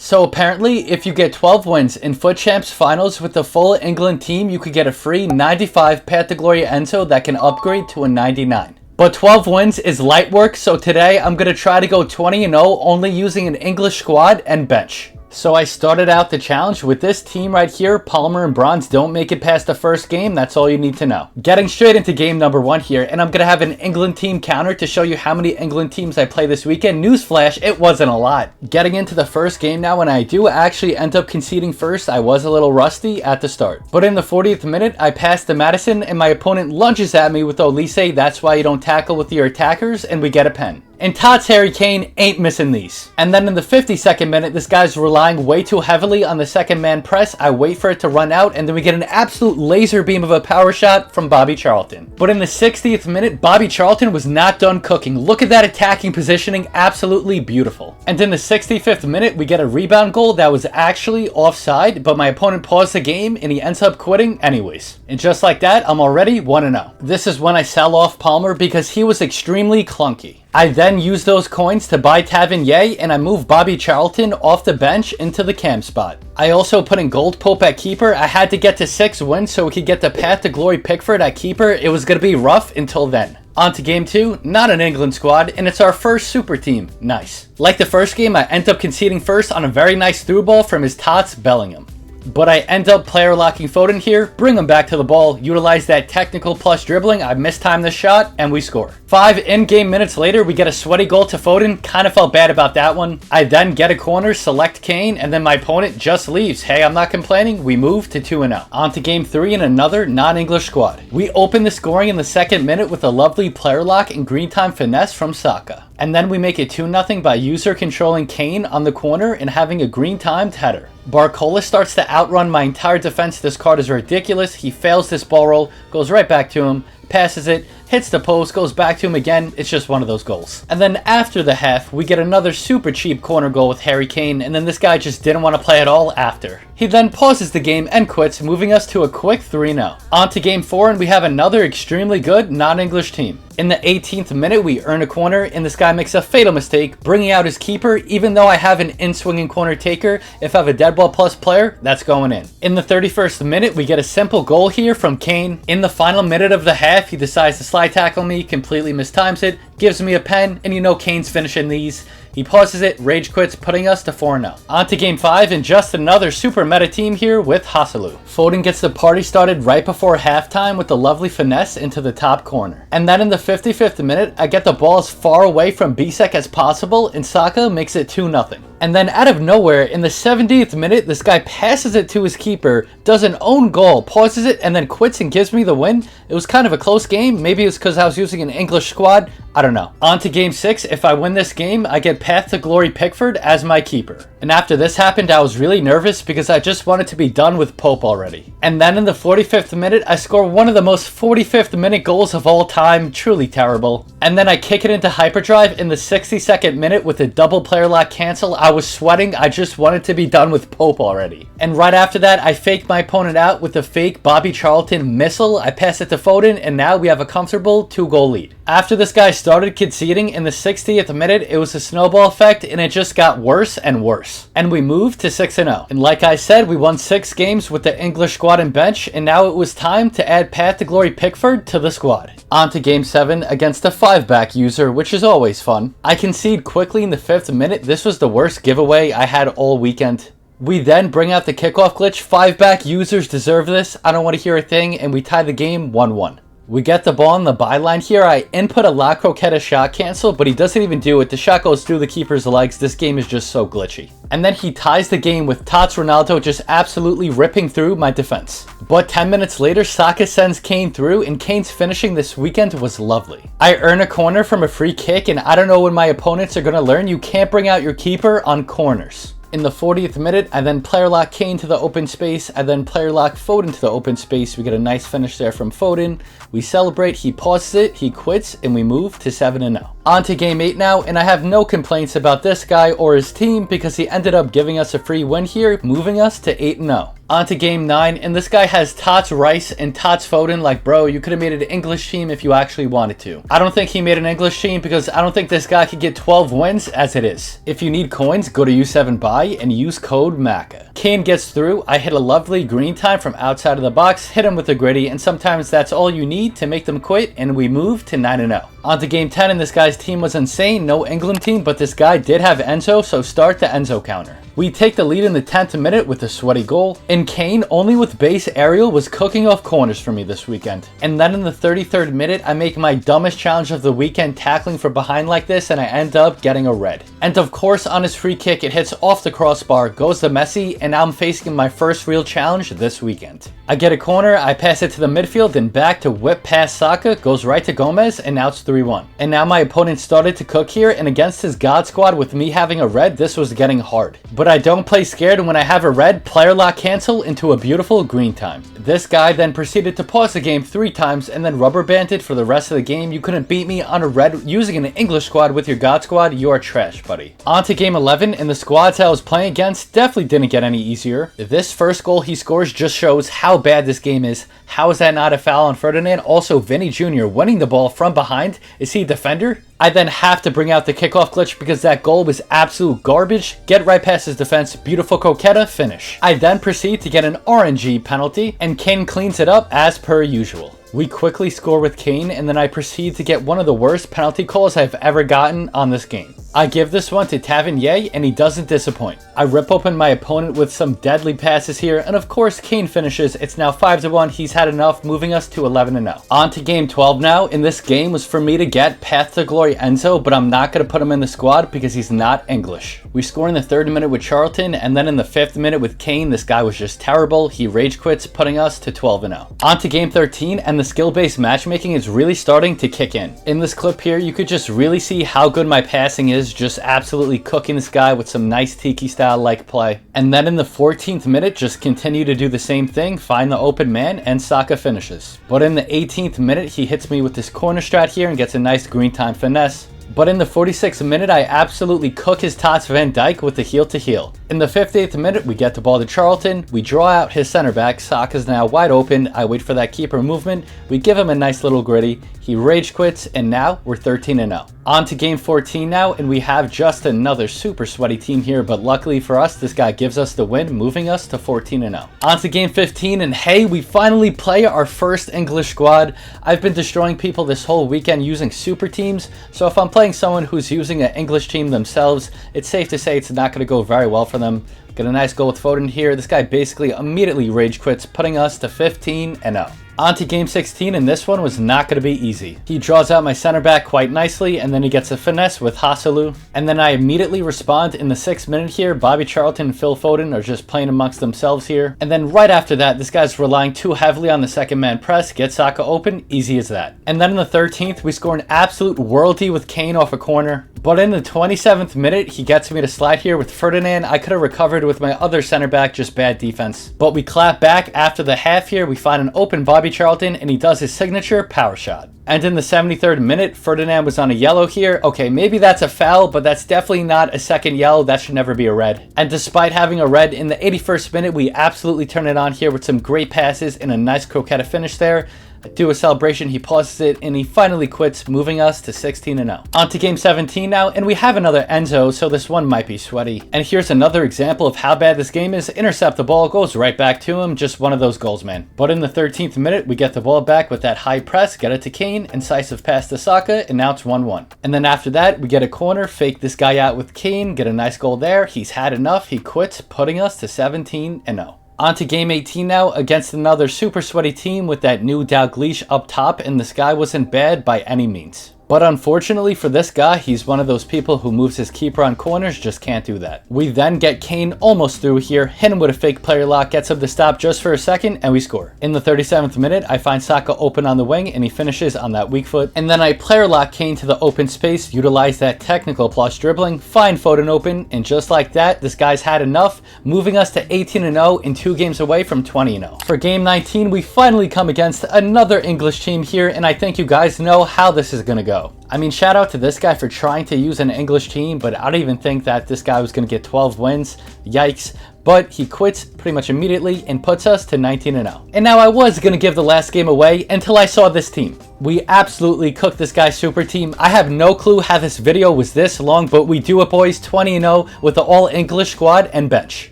So apparently, if you get 12 wins in FUT Champs finals with the full England team, you could get a free 95 Path to Glory Enzo that can upgrade to a 99. But 12 wins is light work, so today I'm going to try to go 20-0 only using an English squad and bench. So I started out the challenge with this team right here. Palmer and Bronze don't make it past the first game. That's all you need to know. Getting straight into game number 1 here, and I'm going to have an England team counter to show you how many England teams I play this weekend. Newsflash, it wasn't a lot. Getting into the first game now, and I do actually end up conceding first. I was a little rusty at the start. But in the 40th minute, I passed to Madison, and my opponent lunges at me with Olise. That's why you don't tackle with your attackers, and we get a pen. And Tots Harry Kane ain't missing these. And then in the 52nd minute, this guy's relying way too heavily on the second man press. I wait for it to run out, and then we get an absolute laser beam of a power shot from Bobby Charlton. But in the 60th minute, Bobby Charlton was not done cooking. Look at that attacking positioning, absolutely beautiful. And in the 65th minute, we get a rebound goal that was actually offside, but my opponent paused the game, and he ends up quitting anyways. And just like that, I'm already 1-0. This is when I sell off Palmer because he was extremely clunky. I then use those coins to buy Tavernier, and I move Bobby Charlton off the bench into the cam spot. I also put in Gold Pope at keeper. I had to get to 6 wins so we could get the Path to Glory Pickford at keeper. It was going to be rough until then. On to game 2, not an England squad, and it's our first super team. Nice. Like the first game, I end up conceding first on a very nice through ball from his Tots Bellingham. But I end up player locking Foden here, bring him back to the ball, utilize that technical plus dribbling. I mistimed the shot, and we score. 5 in-game minutes later, we get a sweaty goal to Foden. Kind of felt bad about that one. I then get a corner, select Kane, and then my opponent just leaves. Hey, I'm not complaining. We move to 2-0. On to game 3 in another non-English squad. We open the scoring in the 2nd minute with a lovely player lock and green time finesse from Saka. And then we make it 2-0 by user controlling Kane on the corner and having a green timed header. Barcola starts to outrun my entire defense. This card is ridiculous. He fails this ball roll, goes right back to him, passes it, hits the post, goes back to him again. It's just one of those goals. And then after the half, we get another super cheap corner goal with Harry Kane, and then this guy just didn't want to play at all after. He then pauses the game and quits, moving us to a quick 3-0. On to game 4, and we have another extremely good non-English team. In the 18th minute, we earn a corner, and this guy makes a fatal mistake, bringing out his keeper. Even though I have an in-swinging corner taker, if I have a dead ball plus player, that's going in. In the 31st minute, we get a simple goal here from Kane. In the final minute of the half, he decides to slide tackle me, completely mistimes it, gives me a pen, and you know Kane's finishing these. He pauses it, rage quits, putting us to 4-0. On to game 5, and just another super meta team here with Hasalu. Foden gets the party started right before halftime with a lovely finesse into the top corner. And then in the 55th minute, I get the ball as far away from Bisek as possible, and Saka makes it 2-0. And then out of nowhere, in the 70th minute, this guy passes it to his keeper, does an own goal, pauses it, and then quits and gives me the win. It was kind of a close game. Maybe it's because I was using an English squad. I don't know. On to game 6. If I win this game, I get Path to Glory Pickford as my keeper. And after this happened, I was really nervous because I just wanted to be done with Pope already. And then in the 45th minute, I score one of the most 45th minute goals of all time. Truly terrible. And then I kick it into hyperdrive in the 62nd minute with a double player lock cancel. I was sweating. I just wanted to be done with Pope already. And right after that, I faked my opponent out with a fake Bobby Charlton missile. I pass it to Foden, and now we have a comfortable 2-goal lead. After this guy started conceding in the 60th minute, it was a snowball effect, and it just got worse and worse. And we moved to 6-0. And like I said, we won 6 games with the English squad and bench, and now it was time to add Path to Glory Pickford to the squad. On to game 7 against a 5-back user, which is always fun. I concede quickly in the 5th minute. This was the worst giveaway I had all weekend. We then bring out the kickoff glitch. 5-back users deserve this. I don't want to hear a thing, and we tie the game 1-1. We get the ball in the byline here. I input a La Croqueta shot cancel, but he doesn't even do it. The shot goes through the keeper's legs. This game is just so glitchy. And then he ties the game with Tots Ronaldo just absolutely ripping through my defense. But 10 minutes later, Saka sends Kane through, and Kane's finishing this weekend was lovely. I earn a corner from a free kick, and I don't know when my opponents are going to learn you can't bring out your keeper on corners. In the 40th minute, I then player lock Kane to the open space. I then player lock Foden to the open space. We get a nice finish there from Foden. We celebrate, he pauses it, he quits, and we move to 7-0. On to game 8 now, and I have no complaints about this guy or his team because he ended up giving us a free win here, moving us to 8-0. On to game 9, and this guy has Tots Rice and Tots Foden. Like, bro, you could have made an English team if you actually wanted to. I don't think he made an English team because I don't think this guy could get 12 wins as it is. If you need coins, go to U7 Buy and use code MACA. Kane gets through. I hit a lovely green time from outside of the box, hit him with a gritty, and sometimes that's all you need to make them quit, and we move to 9-0. On to game 10, and this guy's team was insane. No England team, but this guy did have Enzo, so start the Enzo counter. We take the lead in the 10th minute with a sweaty goal, and Kane, only with base aerial, was cooking off corners for me this weekend. And then in the 33rd minute, I make my dumbest challenge of the weekend, tackling from behind like this, and I end up getting a red. And of course, on his free kick, it hits off the crossbar, goes to Messi, and now I'm facing my first real challenge this weekend. I get a corner, I pass it to the midfield, and back to whip past Saka, goes right to Gomez, and now it's 3-1. And now my opponent started to cook here, and against his God squad with me having a red, this was getting hard. But I don't play scared, and when I have a red, player lock cancel into a beautiful green time. This guy then proceeded to pause the game 3 times and then rubber banded for the rest of the game. You couldn't beat me on a red using an English squad with your God squad. You're trash, buddy. On to game 11, and the squads I was playing against definitely didn't get any easier. This first goal he scores just shows how bad this game is. How is that not a foul on Ferdinand? Also, Vinny Jr. winning the ball from behind. Is he a defender? I then have to bring out the kickoff glitch because that goal was absolute garbage. Get right past his defense, beautiful coquetta, finish. I then proceed to get an RNG penalty, and Kane cleans it up as per usual. We quickly score with Kane, and then I proceed to get one of the worst penalty calls I've ever gotten on this game. I give this one to Tavernier, and he doesn't disappoint. I rip open my opponent with some deadly passes here, and of course Kane finishes. It's now 5-1. He's had enough, moving us to 11-0. On to game 12 now, and this game was for me to get Path to Glory Enzo, but I'm not going to put him in the squad because he's not English. We score in the 3rd minute with Charlton, and then in the 5th minute with Kane. This guy was just terrible. He rage quits, putting us to 12-0. On to game 13, and the skill-based matchmaking is really starting to kick in. In this clip here, you could just really see how good my passing is, just absolutely cooking this guy with some nice Tiki style like play. And then in the 14th minute, just continue to do the same thing, find the open man, and Saka finishes. But in the 18th minute, he hits me with this corner strat here and gets a nice green time finesse. But in the 46th minute, I absolutely cook his Tots Van Dijk with the heel to heel. In the 58th minute, we get the ball to Charlton. We draw out his center back. Saka's now wide open. I wait for that keeper movement. We give him a nice little gritty. He rage quits, and now we're 13-0. On to game 14 now, and we have just another super sweaty team here, but luckily for us, this guy gives us the win, moving us to 14-0. On to game 15, and hey, we finally play our first English squad. I've been destroying people this whole weekend using super teams, so if I'm playing someone who's using an English team themselves, it's safe to say it's not going to go very well for them. Get a nice goal with Foden here. This guy basically immediately rage quits, putting us to 15-0. On to game 16, and this one was not going to be easy. He draws out my center back quite nicely, and then he gets a finesse with Hasalu. And then I immediately respond in the 6th minute here. Bobby Charlton and Phil Foden are just playing amongst themselves here. And then right after that, this guy's relying too heavily on the second man press. Get Saka open, easy as that. And then in the 13th, we score an absolute worldie with Kane off a corner. But in the 27th minute, he gets me to slide here with Ferdinand. I could have recovered with my other center back, just bad defense. But we clap back after the half here. We find an open Bobby Charlton, and he does his signature power shot. And in the 73rd minute, Ferdinand was on a yellow here. Okay, maybe that's a foul, but that's definitely not a second yellow. That should never be a red. And despite having a red, in the 81st minute, we absolutely turn it on here with some great passes and a nice croqueta finish there. Do a celebration, he pauses it, and he finally quits, moving us to 16-0. On to game 17 now, and we have another Enzo, so this one might be sweaty. And here's another example of how bad this game is. Intercept the ball, goes right back to him, just one of those goals, man. But in the 13th minute, we get the ball back with that high press, get it to Kane, incisive pass to Saka, and now it's 1-1. And then after that, we get a corner, fake this guy out with Kane, get a nice goal there. He's had enough, he quits, putting us to 17-0. On to game 18 now, against another super sweaty team with that new Dalglish up top, and this guy wasn't bad by any means. But unfortunately for this guy, he's one of those people who moves his keeper on corners, just can't do that. We then get Kane almost through here, hit him with a fake player lock, gets him to stop just for a second, and we score. In the 37th minute, I find Saka open on the wing, and he finishes on that weak foot. And then I player lock Kane to the open space, utilize that technical plus dribbling, find Foden open, and just like that, this guy's had enough, moving us to 18-0 and 2 games away from 20-0. For game 19, we finally come against another English team here, and I think you guys know how this is going to go. go. I mean, shout out to this guy for trying to use an English team, but I don't even think that this guy was going to get 12 wins. Yikes. But he quits pretty much immediately and puts us to 19-0. And now I was going to give the last game away until I saw this team. We absolutely cooked this guy's super team. I have no clue how this video was this long, but we do it, boys. 20-0 with the all-English squad and bench.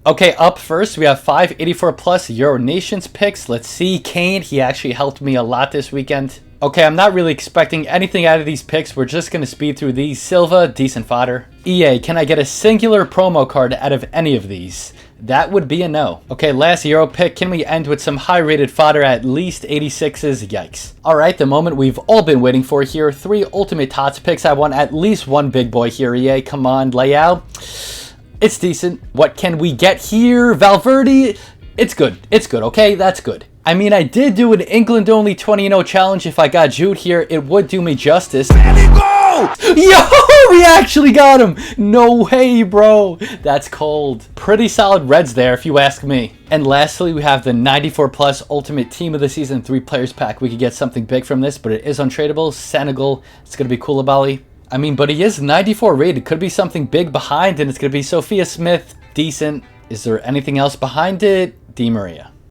Okay, up first, we have 5 84+ Euro Nations picks. Let's see. Kane, he actually helped me a lot this weekend. Okay, I'm not really expecting anything out of these picks. We're just going to speed through these. Silva, decent fodder. EA, can I get a singular promo card out of any of these? That would be a no. Okay, last Euro pick. Can we end with some high-rated fodder, at least 86s? Yikes. Alright, the moment we've all been waiting for here. 3 Ultimate Tots picks. I want at least one big boy here, EA. Come on, lay out. It's decent. What can we get here? Valverde? It's good. It's good, okay? That's good. I mean, I did do an England-only 20-0 challenge. If I got Jude here, it would do me justice. Let it go! Yo, we actually got him! No way, bro. That's cold. Pretty solid reds there, if you ask me. And lastly, we have the 94+ Ultimate Team of the Season 3 Players Pack. We could get something big from this, but it is untradeable. Senegal. It's going to be Koulibaly. I mean, but he is 94 rated. Could be something big behind, and it's going to be Sophia Smith. Decent. Is there anything else behind it? Di Maria.